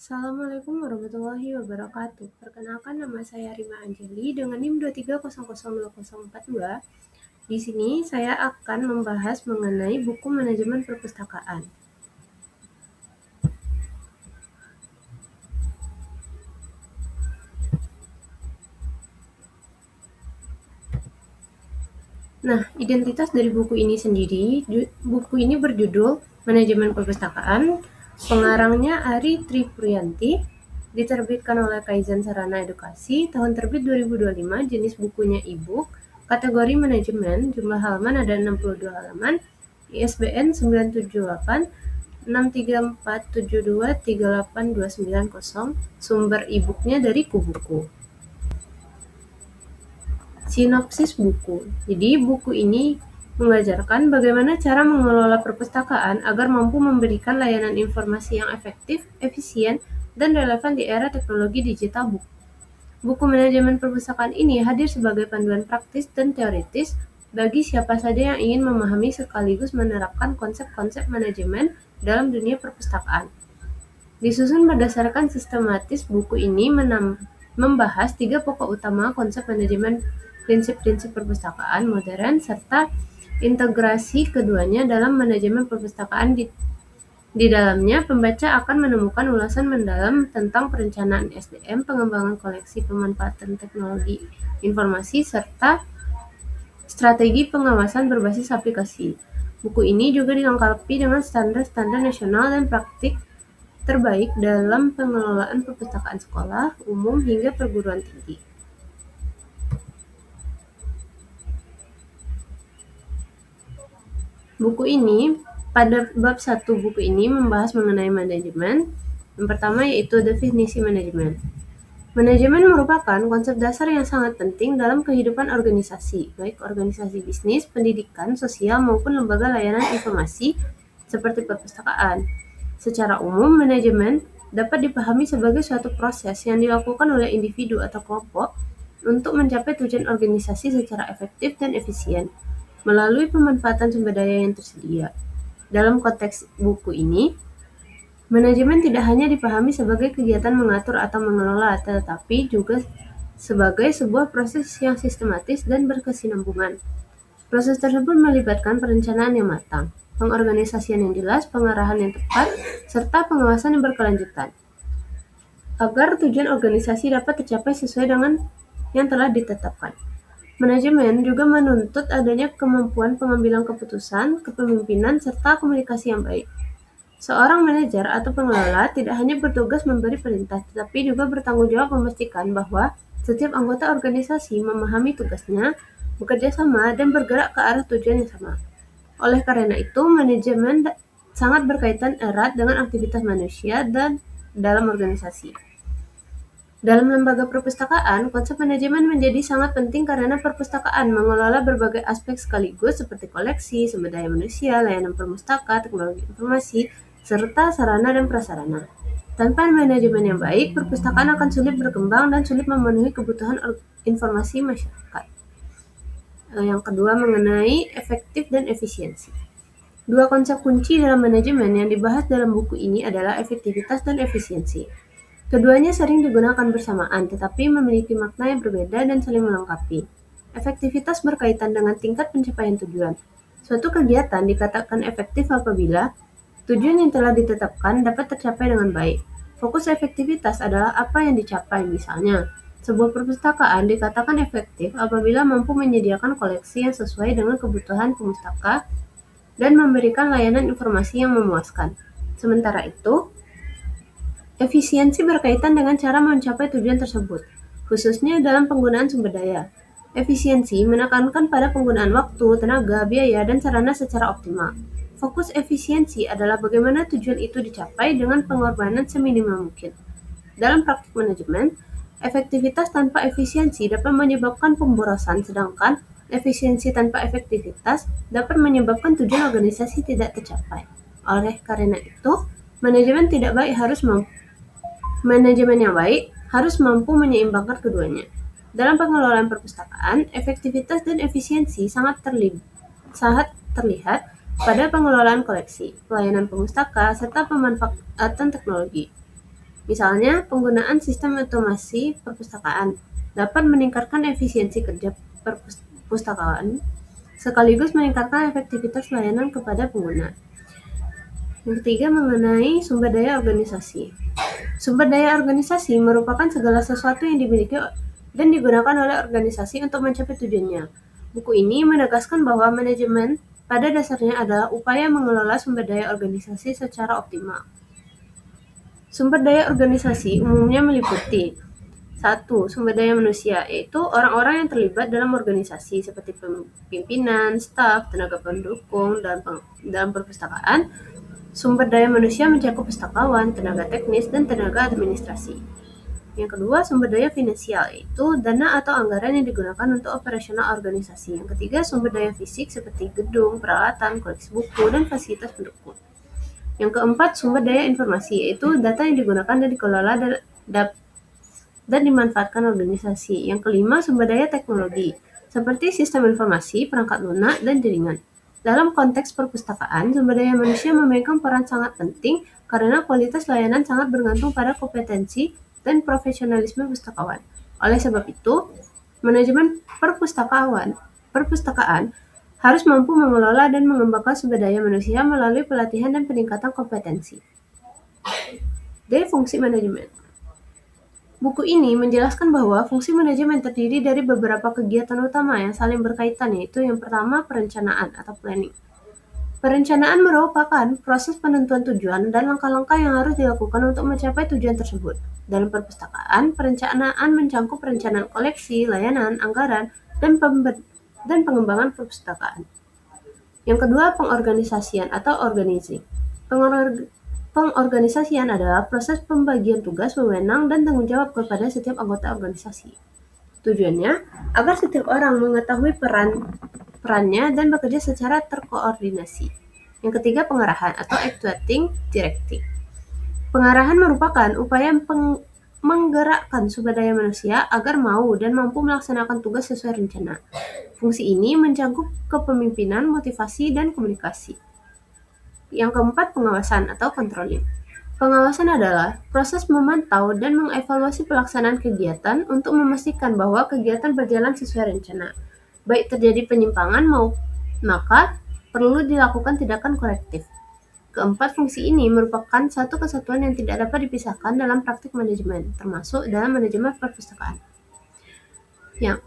Assalamualaikum warahmatullahi wabarakatuh. Perkenalkan, nama saya Rima Anjeli dengan NIM 2300042. Di sini saya akan membahas mengenai buku manajemen perpustakaan. Nah, identitas dari buku ini sendiri, buku ini berjudul Manajemen Perpustakaan, pengarangnya Ari Tripurianti, diterbitkan oleh Kaizen Sarana Edukasi, tahun terbit 2025, jenis bukunya e-book, kategori manajemen, jumlah halaman ada 62 halaman, ISBN 978 634723829, sumber e-booknya dari Kubuku. Sinopsis buku. Jadi buku ini mengajarkan bagaimana cara mengelola perpustakaan agar mampu memberikan layanan informasi yang efektif, efisien, dan relevan di era teknologi digital buku. Buku manajemen perpustakaan ini hadir sebagai panduan praktis dan teoritis bagi siapa saja yang ingin memahami sekaligus menerapkan konsep-konsep manajemen dalam dunia perpustakaan. Disusun berdasarkan sistematis, buku ini membahas 3 pokok utama konsep manajemen, prinsip-prinsip perpustakaan modern, serta integrasi keduanya dalam manajemen perpustakaan. Di dalamnya, pembaca akan menemukan ulasan mendalam tentang perencanaan SDM, pengembangan koleksi, pemanfaatan teknologi informasi, serta strategi pengawasan berbasis aplikasi. Buku ini juga dilengkapi dengan standar-standar nasional dan praktik terbaik dalam pengelolaan perpustakaan sekolah, umum, hingga perguruan tinggi. Pada bab 1 buku ini membahas mengenai manajemen. Yang pertama yaitu definisi manajemen. Manajemen merupakan konsep dasar yang sangat penting dalam kehidupan organisasi, baik organisasi bisnis, pendidikan, sosial, maupun lembaga layanan informasi seperti perpustakaan. Secara umum, manajemen dapat dipahami sebagai suatu proses yang dilakukan oleh individu atau kelompok untuk mencapai tujuan organisasi secara efektif dan efisien melalui pemanfaatan sumber daya yang tersedia. Dalam konteks buku ini, manajemen tidak hanya dipahami sebagai kegiatan mengatur atau mengelola, tetapi juga sebagai sebuah proses yang sistematis dan berkesinambungan. Proses tersebut melibatkan perencanaan yang matang, pengorganisasian yang jelas, pengarahan yang tepat, serta pengawasan yang berkelanjutan, agar tujuan organisasi dapat tercapai sesuai dengan yang telah ditetapkan. Manajemen juga menuntut adanya kemampuan pengambilan keputusan, kepemimpinan, serta komunikasi yang baik. Seorang manajer atau pengelola tidak hanya bertugas memberi perintah, tetapi juga bertanggung jawab memastikan bahwa setiap anggota organisasi memahami tugasnya, bekerja sama, dan bergerak ke arah tujuan yang sama. Oleh karena itu, manajemen sangat berkaitan erat dengan aktivitas manusia dan dalam organisasi. Dalam lembaga perpustakaan, konsep manajemen menjadi sangat penting karena perpustakaan mengelola berbagai aspek sekaligus seperti koleksi, sumber daya manusia, layanan perpustaka, teknologi informasi, serta sarana dan prasarana. Tanpa manajemen yang baik, perpustakaan akan sulit berkembang dan sulit memenuhi kebutuhan informasi masyarakat. Yang kedua, mengenai efektif dan efisiensi. Dua konsep kunci dalam manajemen yang dibahas dalam buku ini adalah efektivitas dan efisiensi. Keduanya sering digunakan bersamaan, tetapi memiliki makna yang berbeda dan saling melengkapi. Efektivitas berkaitan dengan tingkat pencapaian tujuan. Suatu kegiatan dikatakan efektif apabila tujuan yang telah ditetapkan dapat tercapai dengan baik. Fokus efektivitas adalah apa yang dicapai, misalnya, sebuah perpustakaan dikatakan efektif apabila mampu menyediakan koleksi yang sesuai dengan kebutuhan pemustaka dan memberikan layanan informasi yang memuaskan. Sementara itu, efisiensi berkaitan dengan cara mencapai tujuan tersebut, khususnya dalam penggunaan sumber daya. Efisiensi menekankan pada penggunaan waktu, tenaga, biaya, dan sarana secara optimal. Fokus efisiensi adalah bagaimana tujuan itu dicapai dengan pengorbanan seminimal mungkin. Dalam praktik manajemen, efektivitas tanpa efisiensi dapat menyebabkan pemborosan, sedangkan efisiensi tanpa efektivitas dapat menyebabkan tujuan organisasi tidak tercapai. Oleh karena itu, manajemen yang baik harus mampu menyeimbangkan keduanya. Dalam pengelolaan perpustakaan, efektivitas dan efisiensi sangat terlihat pada pengelolaan koleksi, pelayanan pemustaka, serta pemanfaatan teknologi. Misalnya, penggunaan sistem otomasi perpustakaan dapat meningkatkan efisiensi kerja perpustakaan sekaligus meningkatkan efektivitas layanan kepada pengguna. Yang ketiga, mengenai sumber daya organisasi. Sumber daya organisasi merupakan segala sesuatu yang dimiliki dan digunakan oleh organisasi untuk mencapai tujuannya. Buku ini menegaskan bahwa manajemen pada dasarnya adalah upaya mengelola sumber daya organisasi secara optimal. Sumber daya organisasi umumnya meliputi 1. Sumber daya manusia, yaitu orang-orang yang terlibat dalam organisasi seperti pimpinan, staf, tenaga pendukung, dalam perpustakaan. Sumber daya manusia mencakup pustakawan, tenaga teknis, dan tenaga administrasi. Yang kedua, sumber daya finansial, yaitu dana atau anggaran yang digunakan untuk operasional organisasi. Yang ketiga, sumber daya fisik seperti gedung, peralatan, koleksi buku, dan fasilitas pendukung. Yang keempat, sumber daya informasi, yaitu data yang digunakan dan dikelola dan dimanfaatkan organisasi. Yang kelima, sumber daya teknologi, seperti sistem informasi, perangkat lunak, dan jaringan. Dalam konteks perpustakaan, sumber daya manusia memegang peran sangat penting karena kualitas layanan sangat bergantung pada kompetensi dan profesionalisme pustakawan. Oleh sebab itu, manajemen perpustakaan harus mampu mengelola dan mengembangkan sumber daya manusia melalui pelatihan dan peningkatan kompetensi. D. Fungsi manajemen. Buku ini menjelaskan bahwa fungsi manajemen terdiri dari beberapa kegiatan utama yang saling berkaitan, yaitu yang pertama, perencanaan atau planning. Perencanaan merupakan proses penentuan tujuan dan langkah-langkah yang harus dilakukan untuk mencapai tujuan tersebut. Dalam perpustakaan, perencanaan mencakup perencanaan koleksi, layanan, anggaran, dan pengembangan perpustakaan. Yang kedua, pengorganisasian atau organizing. Pengorganisasian adalah proses pembagian tugas, wewenang, dan tanggung jawab kepada setiap anggota organisasi. Tujuannya agar setiap orang mengetahui perannya dan bekerja secara terkoordinasi. Yang ketiga, pengarahan atau actuating directing. Pengarahan merupakan upaya menggerakkan sumber daya manusia agar mau dan mampu melaksanakan tugas sesuai rencana. Fungsi ini mencakup kepemimpinan, motivasi, dan komunikasi. Yang keempat, pengawasan atau controlling. Pengawasan adalah proses memantau dan mengevaluasi pelaksanaan kegiatan untuk memastikan bahwa kegiatan berjalan sesuai rencana. Baik terjadi penyimpangan maka perlu dilakukan tindakan korektif. Keempat, fungsi ini merupakan satu kesatuan yang tidak dapat dipisahkan dalam praktik manajemen, termasuk dalam manajemen perpustakaan. Yang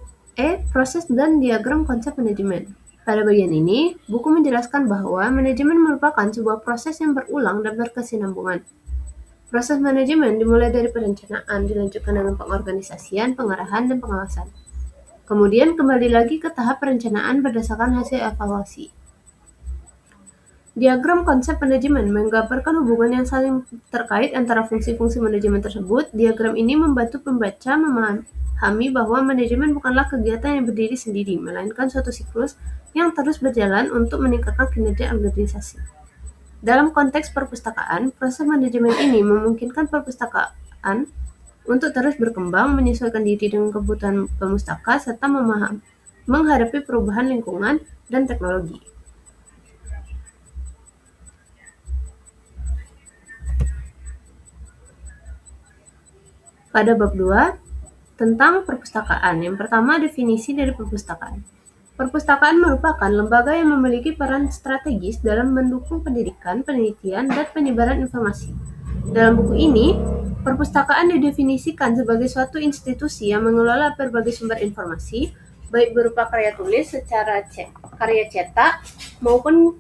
proses dan diagram konsep manajemen. Pada bagian ini, buku menjelaskan bahwa manajemen merupakan sebuah proses yang berulang dan berkesinambungan. Proses manajemen dimulai dari perencanaan, dilanjutkan dengan pengorganisasian, pengarahan, dan pengawasan. Kemudian kembali lagi ke tahap perencanaan berdasarkan hasil evaluasi. Diagram konsep manajemen menggambarkan hubungan yang saling terkait antara fungsi-fungsi manajemen tersebut. Diagram ini membantu pembaca memahami bahwa manajemen bukanlah kegiatan yang berdiri sendiri, melainkan suatu siklus yang terus berjalan untuk meningkatkan kinerja organisasi. Dalam konteks perpustakaan, proses manajemen ini memungkinkan perpustakaan untuk terus berkembang, menyesuaikan diri dengan kebutuhan pemustaka, serta menghadapi perubahan lingkungan dan teknologi. Pada bab 2, tentang perpustakaan. Yang pertama, definisi dari perpustakaan. Perpustakaan merupakan lembaga yang memiliki peran strategis dalam mendukung pendidikan, penelitian, dan penyebaran informasi. Dalam buku ini, perpustakaan didefinisikan sebagai suatu institusi yang mengelola berbagai sumber informasi, baik berupa karya tulis secara karya cetak maupun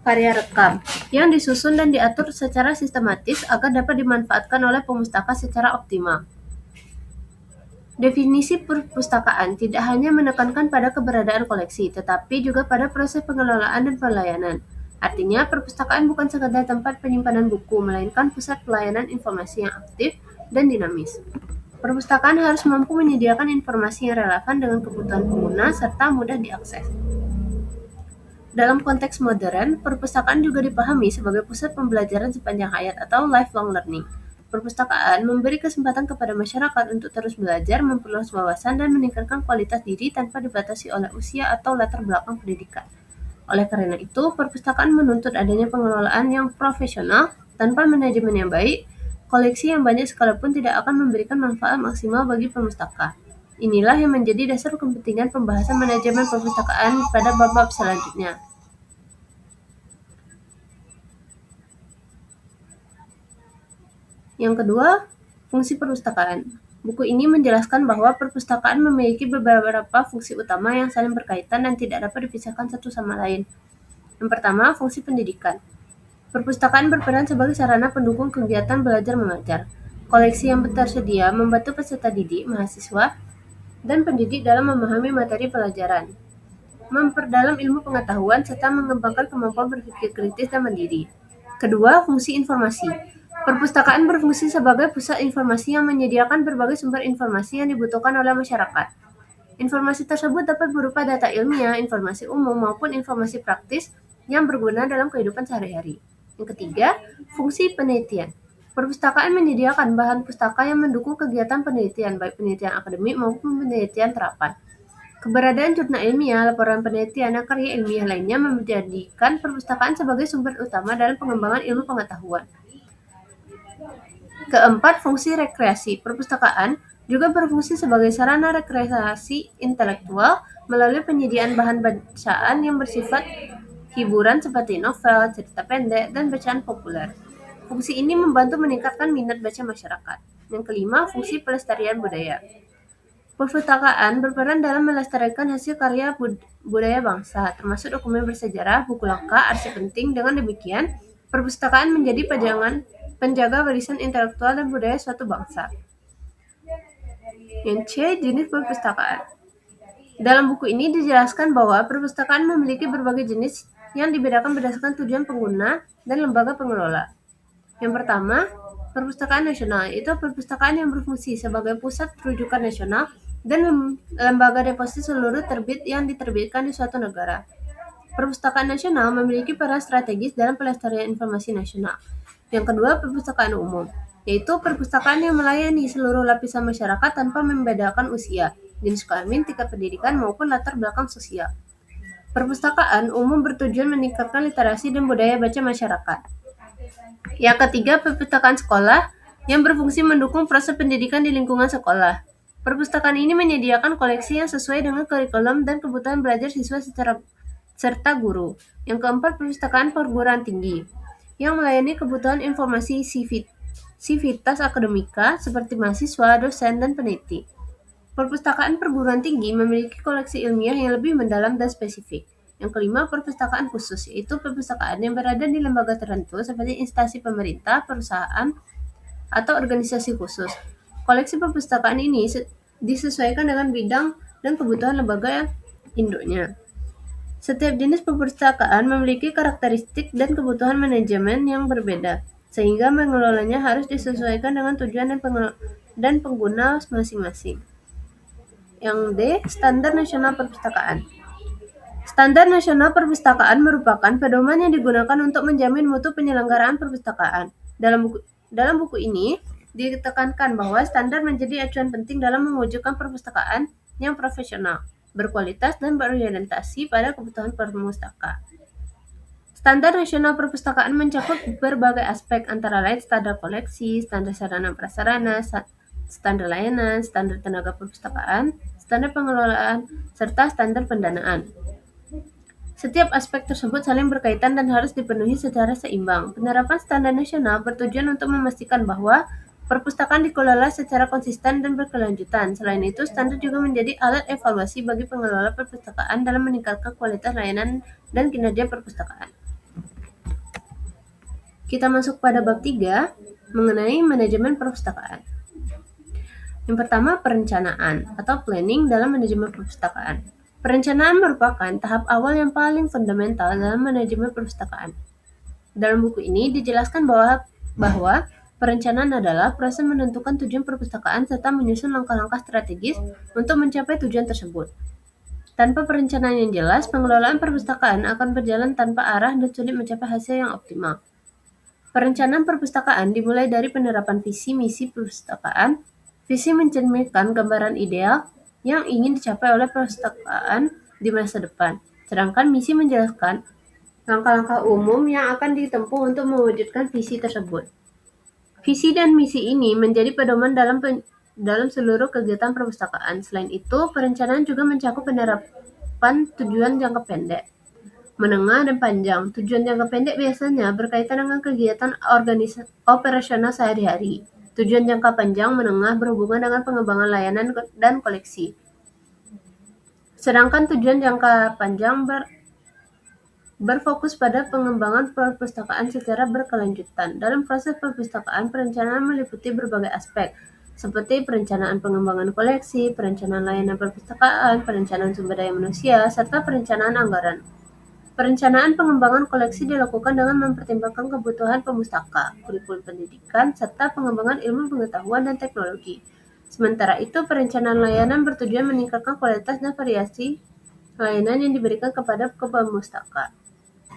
karya rekam, yang disusun dan diatur secara sistematis agar dapat dimanfaatkan oleh pemustaka secara optimal. Definisi perpustakaan tidak hanya menekankan pada keberadaan koleksi, tetapi juga pada proses pengelolaan dan pelayanan. Artinya, perpustakaan bukan sekadar tempat penyimpanan buku, melainkan pusat pelayanan informasi yang aktif dan dinamis. Perpustakaan harus mampu menyediakan informasi yang relevan dengan kebutuhan pengguna serta mudah diakses. Dalam konteks modern, perpustakaan juga dipahami sebagai pusat pembelajaran sepanjang hayat atau lifelong learning. Perpustakaan memberi kesempatan kepada masyarakat untuk terus belajar, memperluas wawasan, dan meningkatkan kualitas diri tanpa dibatasi oleh usia atau latar belakang pendidikan. Oleh karena itu, perpustakaan menuntut adanya pengelolaan yang profesional. Tanpa manajemen yang baik, koleksi yang banyak sekalipun tidak akan memberikan manfaat maksimal bagi pemustaka. Inilah yang menjadi dasar kepentingan pembahasan manajemen perpustakaan pada bab-bab selanjutnya. Yang kedua, fungsi perpustakaan. Buku ini menjelaskan bahwa perpustakaan memiliki beberapa fungsi utama yang saling berkaitan dan tidak dapat dipisahkan satu sama lain. Yang pertama, fungsi pendidikan. Perpustakaan berperan sebagai sarana pendukung kegiatan belajar mengajar. Koleksi yang tersedia membantu peserta didik, mahasiswa, dan pendidik dalam memahami materi pelajaran, memperdalam ilmu pengetahuan, serta mengembangkan kemampuan berpikir kritis dan mandiri. Kedua, fungsi informasi. Perpustakaan berfungsi sebagai pusat informasi yang menyediakan berbagai sumber informasi yang dibutuhkan oleh masyarakat. Informasi tersebut dapat berupa data ilmiah, informasi umum, maupun informasi praktis yang berguna dalam kehidupan sehari-hari. Yang ketiga, fungsi penelitian. Perpustakaan menyediakan bahan pustaka yang mendukung kegiatan penelitian, baik penelitian akademik maupun penelitian terapan. Keberadaan jurnal ilmiah, laporan penelitian, dan karya ilmiah lainnya menjadikan perpustakaan sebagai sumber utama dalam pengembangan ilmu pengetahuan. Keempat, fungsi rekreasi. Perpustakaan juga berfungsi sebagai sarana rekreasi intelektual melalui penyediaan bahan bacaan yang bersifat hiburan seperti novel, cerita pendek, dan bacaan populer. Fungsi ini membantu meningkatkan minat baca masyarakat. Yang kelima, fungsi pelestarian budaya. Perpustakaan berperan dalam melestarikan hasil karya budaya bangsa, termasuk dokumen bersejarah, buku langka, arsip penting. Dengan demikian, perpustakaan menjadi penjaga warisan intelektual dan budaya suatu bangsa. Yang C, jenis perpustakaan. Dalam buku ini dijelaskan bahwa perpustakaan memiliki berbagai jenis yang dibedakan berdasarkan tujuan pengguna dan lembaga pengelola. Yang pertama, perpustakaan nasional, yaitu perpustakaan yang berfungsi sebagai pusat rujukan nasional dan lembaga deposito seluruh terbit yang diterbitkan di suatu negara. Perpustakaan nasional memiliki peran strategis dalam pelestarian informasi nasional. Yang kedua, perpustakaan umum, yaitu perpustakaan yang melayani seluruh lapisan masyarakat tanpa membedakan usia, jenis kelamin, tingkat pendidikan, maupun latar belakang sosial. Perpustakaan umum bertujuan meningkatkan literasi dan budaya baca masyarakat. Yang ketiga, perpustakaan sekolah yang berfungsi mendukung proses pendidikan di lingkungan sekolah. Perpustakaan ini menyediakan koleksi yang sesuai dengan kurikulum dan kebutuhan belajar siswa serta guru. Yang keempat, perpustakaan perguruan tinggi yang melayani kebutuhan informasi sivitas akademika seperti mahasiswa, dosen, dan peneliti. Perpustakaan perguruan tinggi memiliki koleksi ilmiah yang lebih mendalam dan spesifik. Yang kelima, perpustakaan khusus, yaitu perpustakaan yang berada di lembaga tertentu seperti instansi pemerintah, perusahaan, atau organisasi khusus. Koleksi perpustakaan ini disesuaikan dengan bidang dan kebutuhan lembaga induknya. Setiap jenis perpustakaan memiliki karakteristik dan kebutuhan manajemen yang berbeda, sehingga mengelolanya harus disesuaikan dengan tujuan dan pengguna masing-masing. Yang D, Standar Nasional Perpustakaan. Standar Nasional Perpustakaan merupakan pedoman yang digunakan untuk menjamin mutu penyelenggaraan perpustakaan. Dalam buku ini, ditekankan bahwa standar menjadi acuan penting dalam mewujudkan perpustakaan yang profesional, berkualitas, dan berorientasi pada kebutuhan pemustaka. Standar Nasional Perpustakaan mencakup berbagai aspek, antara lain standar koleksi, standar sarana prasarana, standar layanan, standar tenaga perpustakaan, standar pengelolaan, serta standar pendanaan. Setiap aspek tersebut saling berkaitan dan harus dipenuhi secara seimbang. Penerapan standar nasional bertujuan untuk memastikan bahwa perpustakaan dikelola secara konsisten dan berkelanjutan. Selain itu, standar juga menjadi alat evaluasi bagi pengelola perpustakaan dalam meningkatkan kualitas layanan dan kinerja perpustakaan. Kita masuk pada bab 3 mengenai manajemen perpustakaan. Yang pertama, perencanaan atau planning dalam manajemen perpustakaan. Perencanaan merupakan tahap awal yang paling fundamental dalam manajemen perpustakaan. Dalam buku ini dijelaskan bahwa perencanaan adalah proses menentukan tujuan perpustakaan serta menyusun langkah-langkah strategis untuk mencapai tujuan tersebut. Tanpa perencanaan yang jelas, pengelolaan perpustakaan akan berjalan tanpa arah dan sulit mencapai hasil yang optimal. Perencanaan perpustakaan dimulai dari penerapan visi misi perpustakaan. Visi mencerminkan gambaran ideal yang ingin dicapai oleh perpustakaan di masa depan, sedangkan misi menjelaskan langkah-langkah umum yang akan ditempuh untuk mewujudkan visi tersebut. Visi dan misi ini menjadi pedoman dalam seluruh kegiatan perpustakaan. Selain itu, perencanaan juga mencakup penerapan tujuan jangka pendek, menengah, dan panjang. Tujuan jangka pendek biasanya berkaitan dengan kegiatan operasional sehari-hari. Tujuan jangka panjang menengah berhubungan dengan pengembangan layanan dan koleksi. Sedangkan tujuan jangka panjang berfokus pada pengembangan perpustakaan secara berkelanjutan. Dalam proses perpustakaan, perencanaan meliputi berbagai aspek, seperti perencanaan pengembangan koleksi, perencanaan layanan perpustakaan, perencanaan sumber daya manusia, serta perencanaan anggaran. Perencanaan pengembangan koleksi dilakukan dengan mempertimbangkan kebutuhan pemustaka, kurikulum pendidikan, serta pengembangan ilmu pengetahuan dan teknologi. Sementara itu, perencanaan layanan bertujuan meningkatkan kualitas dan variasi layanan yang diberikan kepada pemustaka.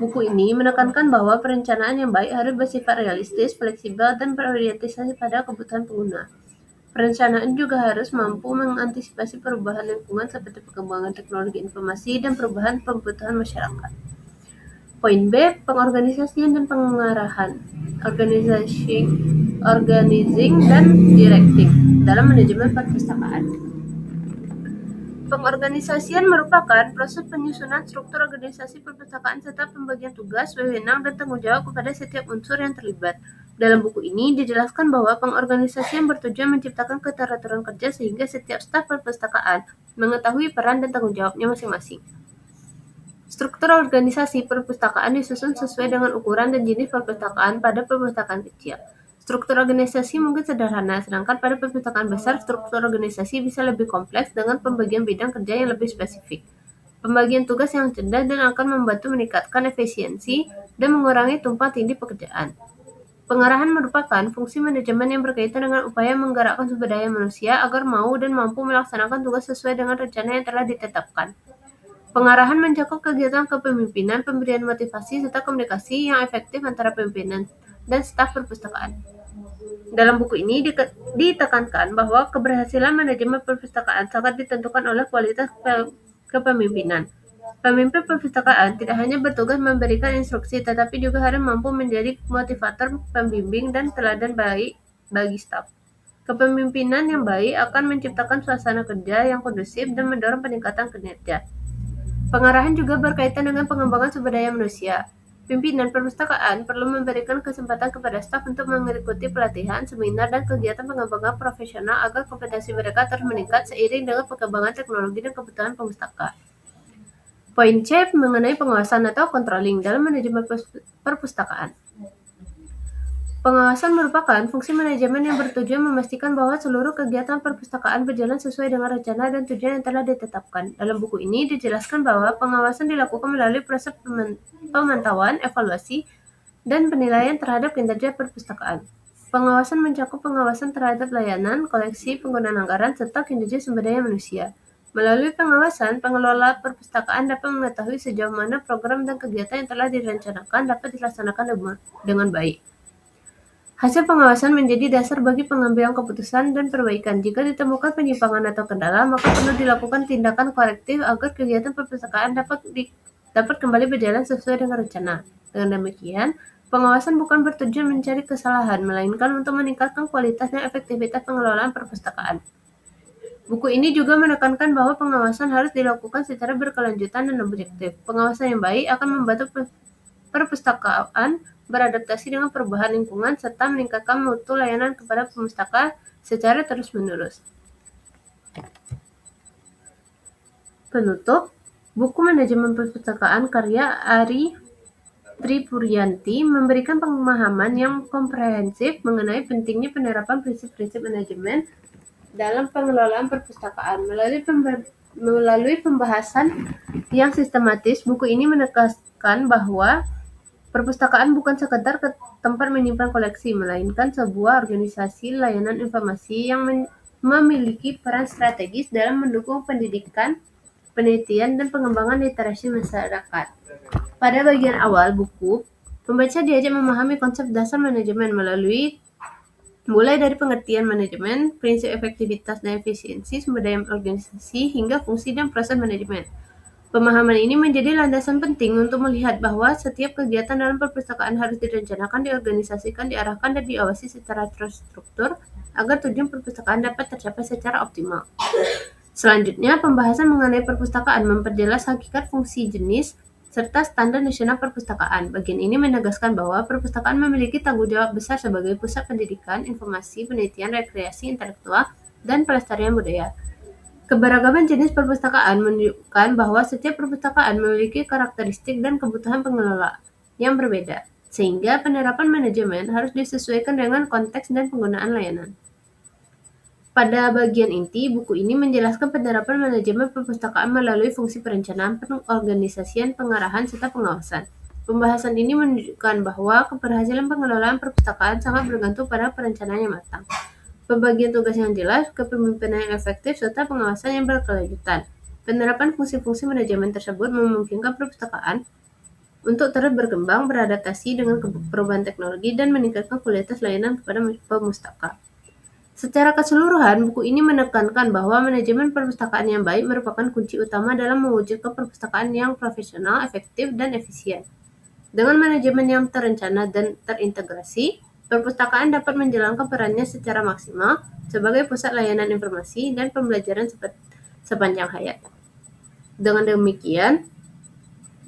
Buku ini menekankan bahwa perencanaan yang baik harus bersifat realistis, fleksibel, dan berorientasi pada kebutuhan pengguna. Perencanaan juga harus mampu mengantisipasi perubahan lingkungan seperti perkembangan teknologi informasi dan perubahan kebutuhan masyarakat. Poin B, pengorganisasian dan pengarahan. Organizing dan directing dalam manajemen perpustakaan. Pengorganisasian merupakan proses penyusunan struktur organisasi perpustakaan serta pembagian tugas, wewenang, dan tanggung jawab kepada setiap unsur yang terlibat. Dalam buku ini dijelaskan bahwa pengorganisasian bertujuan menciptakan keteraturan kerja sehingga setiap staf perpustakaan mengetahui peran dan tanggung jawabnya masing-masing. Struktur organisasi perpustakaan disusun sesuai dengan ukuran dan jenis perpustakaan pada perpustakaan kecil. Struktur organisasi mungkin sederhana, sedangkan pada perpustakaan besar struktur organisasi bisa lebih kompleks dengan pembagian bidang kerja yang lebih spesifik. Pembagian tugas yang cerdas dan akan membantu meningkatkan efisiensi dan mengurangi tumpang tindih pekerjaan. Pengarahan merupakan fungsi manajemen yang berkaitan dengan upaya menggerakkan sumber daya manusia agar mau dan mampu melaksanakan tugas sesuai dengan rencana yang telah ditetapkan. Pengarahan mencakup kegiatan kepemimpinan, pemberian motivasi, serta komunikasi yang efektif antara pimpinan dan staf perpustakaan. Dalam buku ini ditekankan bahwa keberhasilan manajemen perpustakaan sangat ditentukan oleh kualitas kepemimpinan. Pemimpin perpustakaan tidak hanya bertugas memberikan instruksi, tetapi juga harus mampu menjadi motivator, pembimbing, dan teladan baik bagi staf. Kepemimpinan yang baik akan menciptakan suasana kerja yang kondusif dan mendorong peningkatan kinerja. Pengarahan juga berkaitan dengan pengembangan sumber daya manusia. Pimpinan perpustakaan perlu memberikan kesempatan kepada staf untuk mengikuti pelatihan, seminar, dan kegiatan pengembangan profesional agar kompetensi mereka terus meningkat seiring dengan perkembangan teknologi dan kebutuhan pemustaka. Poin C mengenai pengawasan atau controlling dalam manajemen perpustakaan. Pengawasan merupakan fungsi manajemen yang bertujuan memastikan bahwa seluruh kegiatan perpustakaan berjalan sesuai dengan rencana dan tujuan yang telah ditetapkan. Dalam buku ini dijelaskan bahwa pengawasan dilakukan melalui proses pemantauan, evaluasi, dan penilaian terhadap kinerja perpustakaan. Pengawasan mencakup pengawasan terhadap layanan, koleksi, penggunaan anggaran, serta kinerja sumber daya manusia. Melalui pengawasan, pengelola perpustakaan dapat mengetahui sejauh mana program dan kegiatan yang telah direncanakan dapat dilaksanakan dengan baik. Hasil pengawasan menjadi dasar bagi pengambilan keputusan dan perbaikan. Jika ditemukan penyimpangan atau kendala, maka perlu dilakukan tindakan korektif agar kegiatan perpustakaan dapat kembali berjalan sesuai dengan rencana. Dengan demikian, pengawasan bukan bertujuan mencari kesalahan, melainkan untuk meningkatkan kualitas dan efektivitas pengelolaan perpustakaan. Buku ini juga menekankan bahwa pengawasan harus dilakukan secara berkelanjutan dan objektif. Pengawasan yang baik akan membantu perpustakaan beradaptasi dengan perubahan lingkungan serta meningkatkan mutu layanan kepada pemustaka secara terus-menerus. Penutup, buku Manajemen Perpustakaan karya Ari Tripuryanti memberikan pemahaman yang komprehensif mengenai pentingnya penerapan prinsip-prinsip manajemen dalam pengelolaan perpustakaan. Melalui pembahasan yang sistematis, buku ini menekankan bahwa perpustakaan bukan sekedar tempat menyimpan koleksi, melainkan sebuah organisasi layanan informasi yang memiliki peran strategis dalam mendukung pendidikan, penelitian, dan pengembangan literasi masyarakat. Pada bagian awal buku, pembaca diajak memahami konsep dasar manajemen mulai dari pengertian manajemen, prinsip efektivitas dan efisiensi sumber daya organisasi, hingga fungsi dan proses manajemen. Pemahaman ini menjadi landasan penting untuk melihat bahwa setiap kegiatan dalam perpustakaan harus direncanakan, diorganisasikan, diarahkan, dan diawasi secara terstruktur agar tujuan perpustakaan dapat tercapai secara optimal. Selanjutnya, pembahasan mengenai perpustakaan memperjelas hakikat, fungsi, jenis, serta standar nasional perpustakaan. Bagian ini menegaskan bahwa perpustakaan memiliki tanggung jawab besar sebagai pusat pendidikan, informasi, penelitian, rekreasi intelektual, dan pelestarian budaya. Keberagaman jenis perpustakaan menunjukkan bahwa setiap perpustakaan memiliki karakteristik dan kebutuhan pengelola yang berbeda, sehingga penerapan manajemen harus disesuaikan dengan konteks dan penggunaan layanan. Pada bagian inti, buku ini menjelaskan penerapan manajemen perpustakaan melalui fungsi perencanaan, pengorganisasian, pengarahan, serta pengawasan. Pembahasan ini menunjukkan bahwa keberhasilan pengelolaan perpustakaan sangat bergantung pada perencanaan yang matang, pembagian tugas yang jelas, kepemimpinan yang efektif, serta pengawasan yang berkelanjutan. Penerapan fungsi-fungsi manajemen tersebut memungkinkan perpustakaan untuk terus berkembang, beradaptasi dengan perubahan teknologi, dan meningkatkan kualitas layanan kepada pemustaka. Secara keseluruhan, buku ini menekankan bahwa manajemen perpustakaan yang baik merupakan kunci utama dalam mewujudkan perpustakaan yang profesional, efektif, dan efisien. Dengan manajemen yang terencana dan terintegrasi, perpustakaan dapat menjalankan perannya secara maksimal sebagai pusat layanan informasi dan pembelajaran sepanjang hayat. Dengan demikian,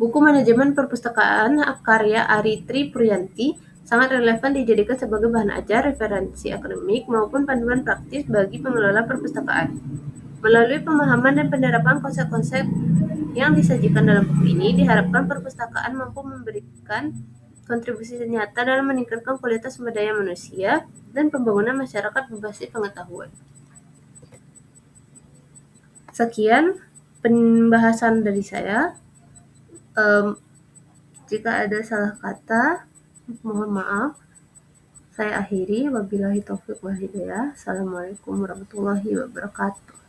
buku manajemen perpustakaan karya Aritri Puryanti sangat relevan dijadikan sebagai bahan ajar, referensi akademik, maupun panduan praktis bagi pengelola perpustakaan. Melalui pemahaman dan penerapan konsep-konsep yang disajikan dalam buku ini, diharapkan perpustakaan mampu memberikan kontribusi nyata dalam meningkatkan kualitas sumber daya manusia dan pembangunan masyarakat berbasis pengetahuan. Sekian pembahasan dari saya. Jika ada salah kata, mohon maaf. Saya akhiri. Wabillahi taufiq wal hidayah. Assalamualaikum warahmatullahi wabarakatuh.